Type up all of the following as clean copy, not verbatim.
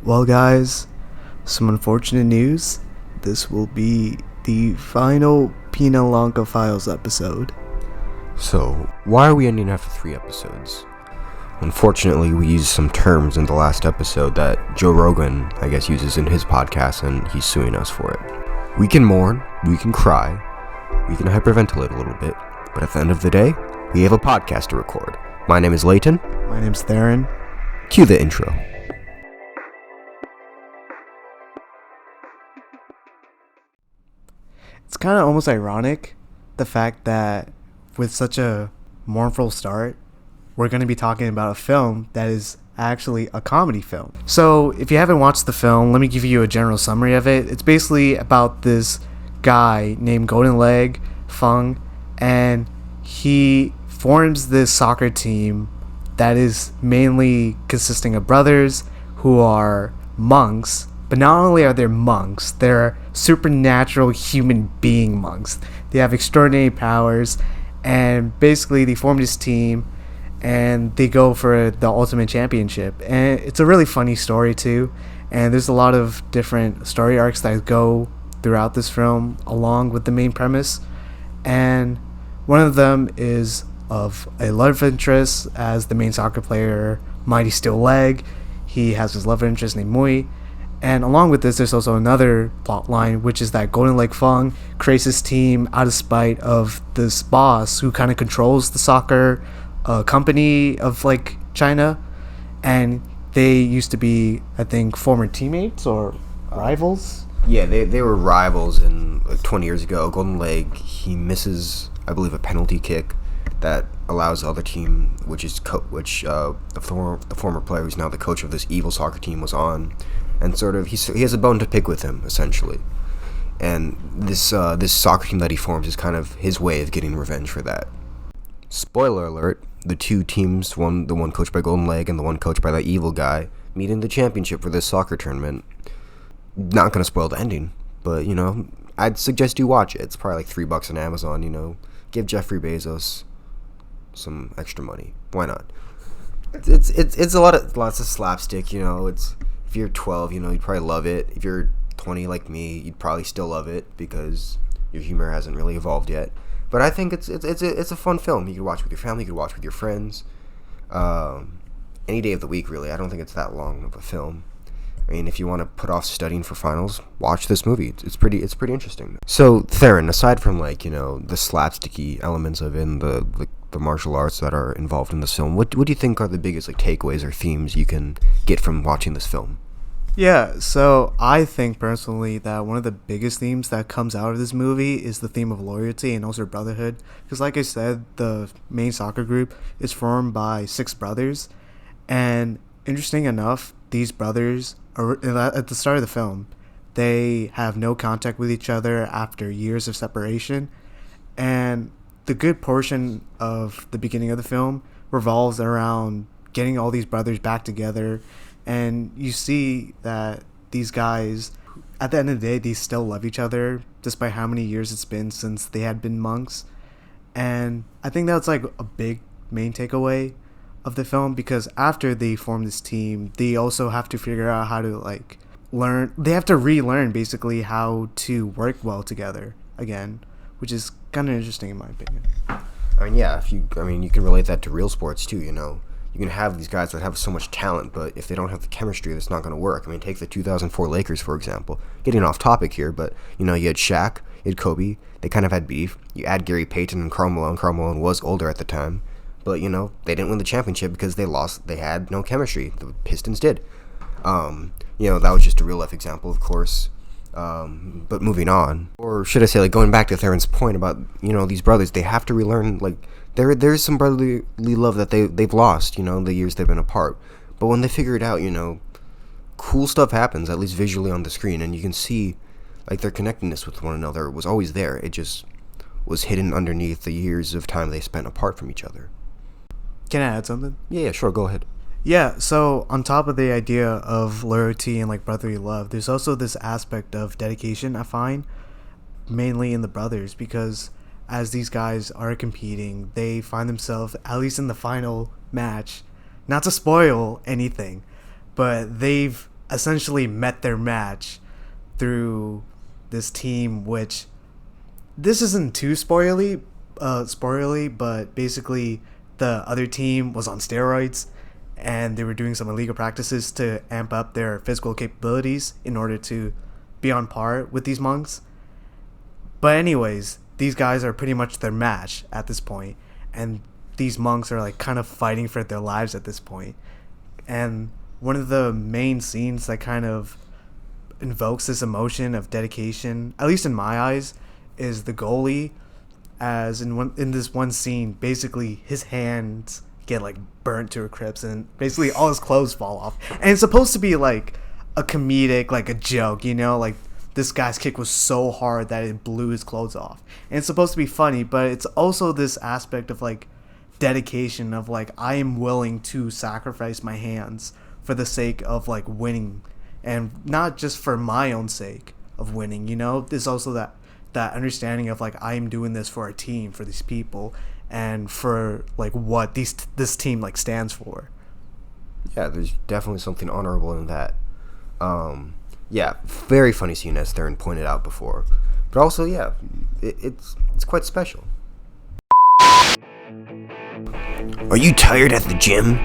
Well, guys, some unfortunate news. This will be the final PinoLanka Files episode. So, why are we ending after 3 episodes? Unfortunately, we used some terms in the last episode that Joe Rogan, I guess, uses in his podcast, and he's suing us for it. We can mourn, we can cry, we can hyperventilate a little bit, but at the end of the day, we have a podcast to record. My name is Leyton. My name's Therun. Cue the intro. It's kind of almost ironic, the fact that with such a mournful start, we're going to be talking about a film that is actually a comedy film. So if you haven't watched the film, let me give you a general summary of it. It's basically about this guy named Golden Leg Fung, and he forms this soccer team that is mainly consisting of brothers who are monks. But not only are they monks, they're supernatural human being monks. They have extraordinary powers, and basically they form this team and they go for the ultimate championship. And it's a really funny story too, and there's a lot of different story arcs that go throughout this film along with the main premise. And one of them is of a love interest as the main soccer player, Mighty Steel Leg. He has his love interest named Mui. And along with this, there's also another plot line, which is that Golden Leg Fung creates his team out of spite of this boss who kind of controls the soccer company of like China. And they used to be, I think, former teammates or rivals. Yeah, they were rivals, and like 20 years ago, Golden Leg, he misses, I believe, a penalty kick that allows the other team, which is the former player who's now the coach of this evil soccer team, was on. And sort of, he has a bone to pick with him, essentially. And this soccer team that he forms is kind of his way of getting revenge for that. Spoiler alert, the two teams, the one coached by Golden Leg and the one coached by that evil guy, meet in the championship for this soccer tournament. Not going to spoil the ending, but, I'd suggest you watch it. It's probably like $3 on Amazon, Give Jeffrey Bezos some extra money. Why not? It's lots of slapstick, it's... If you're 12, you'd probably love it. If you're 20 like me, you'd probably still love it because your humor hasn't really evolved yet. But I think it's a fun film. You could watch with your family, you could watch with your friends, any day of the week, really. I don't think it's that long of a film. I mean, if you want to put off studying for finals, watch this movie. It's pretty interesting. So, Therun, aside from the slapsticky elements of it and the martial arts that are involved in this film, what do you think are the biggest takeaways or themes you can get from watching this film? Yeah, so I think personally that one of the biggest themes that comes out of this movie is the theme of loyalty and also brotherhood. Because like I said, the main soccer group is formed by 6 brothers. And interesting enough, these brothers, at the start of the film, they have no contact with each other after years of separation. And the good portion of the beginning of the film revolves around getting all these brothers back together. And you see that these guys, at the end of the day, they still love each other despite how many years it's been since they had been monks. And I think that's a big main takeaway of the film, because after they form this team, they also have to figure out how to learn. They have to relearn basically how to work well together again, which is kind of interesting in my opinion. I mean, yeah, you can relate that to real sports too, You can have these guys that have so much talent, but if they don't have the chemistry, that's not going to work. I mean, take the 2004 Lakers, for example. Getting off topic here, but, you had Shaq, you had Kobe. They kind of had beef. You add Gary Payton and Karl Malone. Karl Malone was older at the time. But, they didn't win the championship because they had no chemistry. The Pistons did. That was just a real-life example, of course. But moving on. Or should I say, going back to Therun's point about, these brothers, they have to relearn, there's some brotherly love that they've lost, the years they've been apart. But when they figure it out, cool stuff happens, at least visually on the screen, and you can see, their connectedness with one another was always there. It just was hidden underneath the years of time they spent apart from each other. Can I add something? Yeah, sure, go ahead. Yeah, so on top of the idea of loyalty and brotherly love, there's also this aspect of dedication, I find, mainly in the brothers, because as these guys are competing, they find themselves, at least in the final match, not to spoil anything, but they've essentially met their match through this team, which this isn't too spoilery, but basically the other team was on steroids and they were doing some illegal practices to amp up their physical capabilities in order to be on par with these monks. But anyways, these guys are pretty much their match at this point, and these monks are like kind of fighting for their lives at this point. And one of the main scenes that kind of invokes this emotion of dedication, at least in my eyes, is the goalie. As in this one scene, basically his hands get like burnt to a crisp, and basically all his clothes fall off. And it's supposed to be like a comedic, like a joke, you know, like this guy's kick was so hard that it blew his clothes off. And it's supposed to be funny, but it's also this aspect of like dedication of like, I am willing to sacrifice my hands for the sake of like winning, and not just for my own sake of winning, you know. There's also that understanding of like, I am doing this for a team, for these people, and for like what this team like stands for. Yeah, there's definitely something honorable in that. Yeah, very funny scene, as Therun pointed out before, but also, yeah, it's quite special. Are you tired at the gym?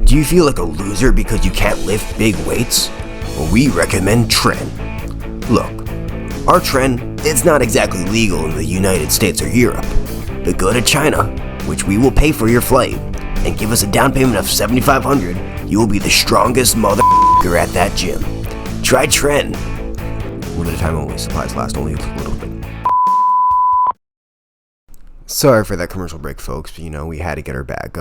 Do you feel like a loser because you can't lift big weights? Well, we recommend Tren. Look, our Tren, it's not exactly legal in the United States or Europe, but go to China, which we will pay for your flight, and give us a down payment of $7,500, you will be the strongest motherfucker at that gym. Try Tren. One at a time only, supplies last only a little bit. Sorry for that commercial break, folks, but, you know, we had to get her back.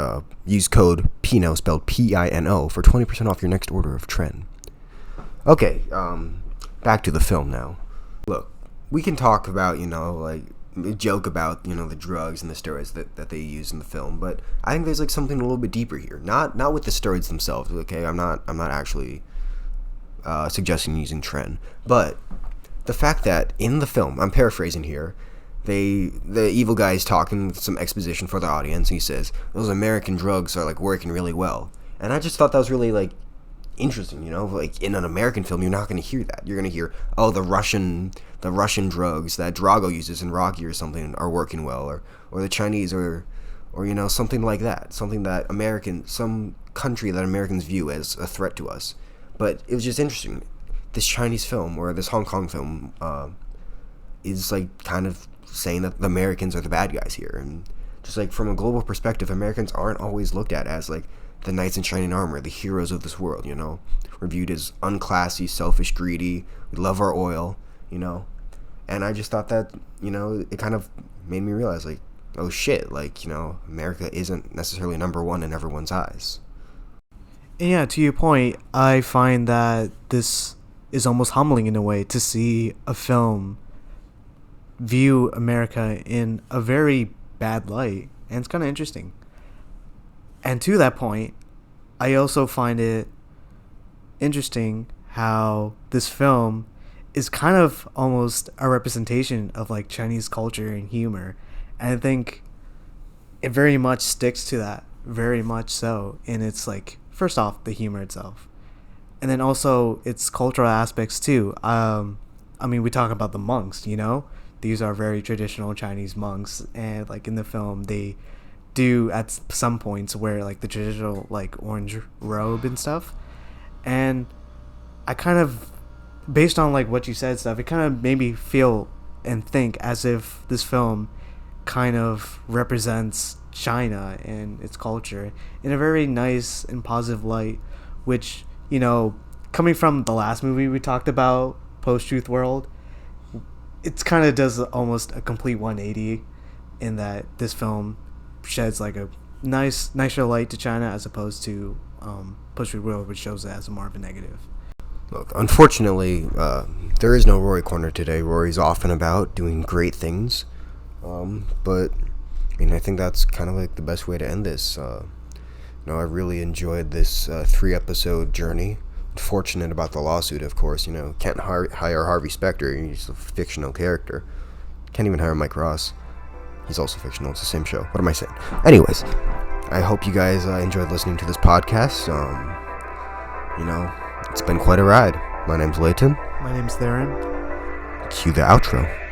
Use code PINO, spelled PINO, for 20% off your next order of Tren. Okay, back to the film now. Look, we can talk about, you know, like, joke about, you know, the drugs and the steroids that they use in the film, but I think there's like something a little bit deeper here. Not with the steroids themselves, okay? I'm not actually suggesting using Tren, but the fact that in the film, I'm paraphrasing here, the evil guy is talking some exposition for the audience. He says those American drugs are like working really well, and I just thought that was really like interesting. You know, like in an American film, you're not going to hear that. You're going to hear, oh, the Russian drugs that Drago uses in Rocky or something are working well, or the Chinese, or you know, something like that, something that some country that Americans view as a threat to us. But it was just interesting. This Chinese film, or this Hong Kong film, is like kind of saying that the Americans are the bad guys here. And just like from a global perspective, Americans aren't always looked at as like the knights in shining armor, the heroes of this world, you know. We're viewed as unclassy, selfish, greedy. We love our oil, you know. And I just thought that, you know, it kind of made me realize, like, oh shit, like, you know, America isn't necessarily number one in everyone's eyes. And yeah, to your point, I find that this is almost humbling in a way to see a film view America in a very bad light, and it's kind of interesting. And to that point, I also find it interesting how this film is kind of almost a representation of like Chinese culture and humor, and I think it very much sticks to that, very much so. And it's like, first off, the humor itself, and then also its cultural aspects too. I mean, we talk about the monks, you know, these are very traditional Chinese monks, and like in the film they do at some points wear like the traditional like orange robe and stuff. And I kind of, based on like what you said stuff, it kind of made me feel and think as if this film kind of represents China and its culture in a very nice and positive light, which, you know, coming from the last movie we talked about, Post-Truth World, it kind of does almost a complete 180 in that this film sheds like a nicer light to China as opposed to Post-Truth World, which shows it as more of a negative. Look, unfortunately, there is no Rory Corner today. Rory's off and about doing great things. But, I mean, I think that's kind of like the best way to end this. You know, I really enjoyed this 3-episode journey. Fortunate about the lawsuit, of course. You know, can't hire Harvey Specter. He's a fictional character. Can't even hire Mike Ross. He's also fictional. It's the same show. What am I saying? Anyways, I hope you guys enjoyed listening to this podcast. You know, It's been quite a ride. My name's Leyton. My name's Therun. Cue the outro.